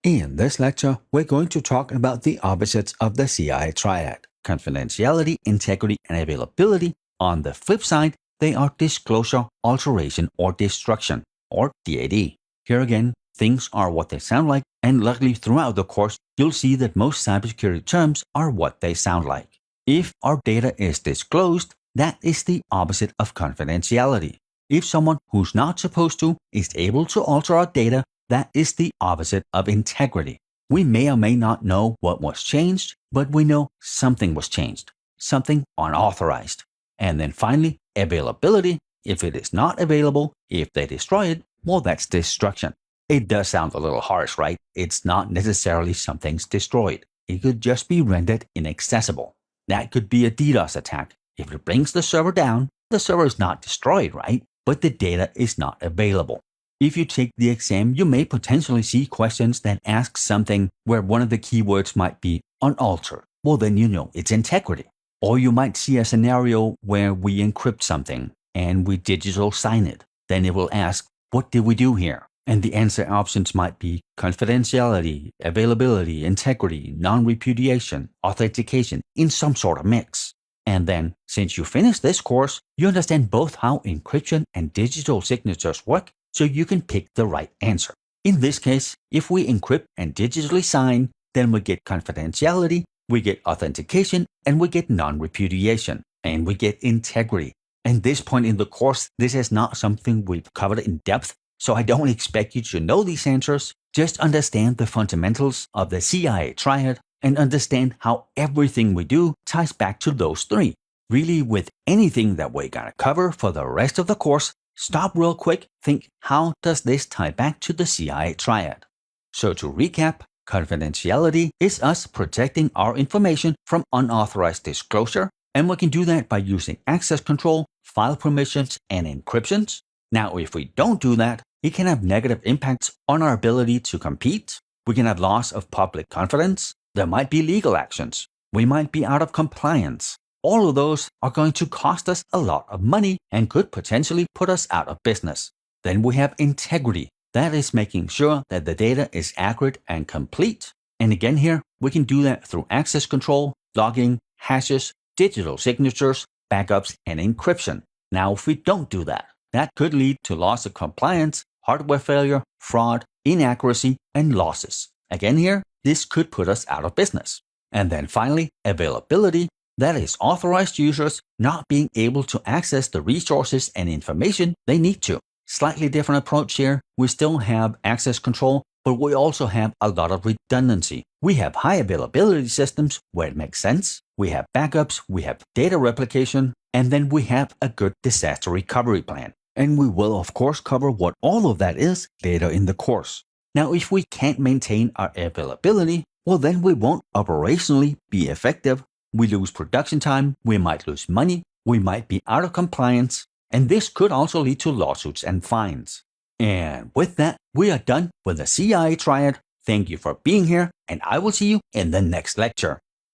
In this lecture, we're going to talk about the opposites of the CIA triad: confidentiality, integrity, and availability. On the flip side, they are disclosure, alteration, or destruction, or DAD. Here again, things are what they sound like, and luckily throughout the course, you'll see that most cybersecurity terms are what they sound like. If our data is disclosed, that is the opposite of confidentiality. If someone who's not supposed to is able to alter our data, that is the opposite of integrity. We may or may not know what was changed, but we know something was changed, something unauthorized. And then finally, availability. If it is not available, if they destroy it, well, that's destruction. It does sound a little harsh, right? It's not necessarily something's destroyed. It could just be rendered inaccessible. That could be a DDoS attack. If it brings the server down, the server is not destroyed, right? But the data is not available. If you take the exam, you may potentially see questions that ask something where one of the keywords might be unaltered. Well, then you know it's integrity. Or you might see a scenario where we encrypt something and we digital sign it. Then it will ask, what did we do here? And the answer options might be confidentiality, availability, integrity, non-repudiation, authentication, in some sort of mix. And then, since you finish this course, you understand both how encryption and digital signatures work, so you can pick the right answer. In this case, if we encrypt and digitally sign, then we get confidentiality, we get authentication, and we get non-repudiation, and we get integrity. At this point in the course, this is not something we've covered in depth, so I don't expect you to know these answers. Just understand the fundamentals of the CIA triad and understand how everything we do ties back to those three. Really, with anything that we're gonna cover for the rest of the course, stop real quick, think, how does this tie back to the CIA triad? So to recap, confidentiality is us protecting our information from unauthorized disclosure, and we can do that by using access control, file permissions, and encryptions. Now, if we don't do that, it can have negative impacts on our ability to compete. We can have loss of public confidence. There might be legal actions. We might be out of compliance. All of those are going to cost us a lot of money and could potentially put us out of business. Then we have integrity. That is making sure that the data is accurate and complete. And again here, we can do that through access control, logging, hashes, digital signatures, backups, and encryption. Now, if we don't do that, that could lead to loss of compliance, hardware failure, fraud, inaccuracy, and losses. Again here, this could put us out of business. And then finally, availability. That is authorized users not being able to access the resources and information they need to. Slightly different approach here. We still have access control, but we also have a lot of redundancy. We have high availability systems where it makes sense. We have backups, we have data replication, and then we have a good disaster recovery plan. And we will of course cover what all of that is later in the course. Now, if we can't maintain our availability, well then we won't operationally be effective. We lose production time, we might lose money, we might be out of compliance, and this could also lead to lawsuits and fines. And with that, we are done with the CIA triad. Thank you for being here, and I will see you in the next lecture.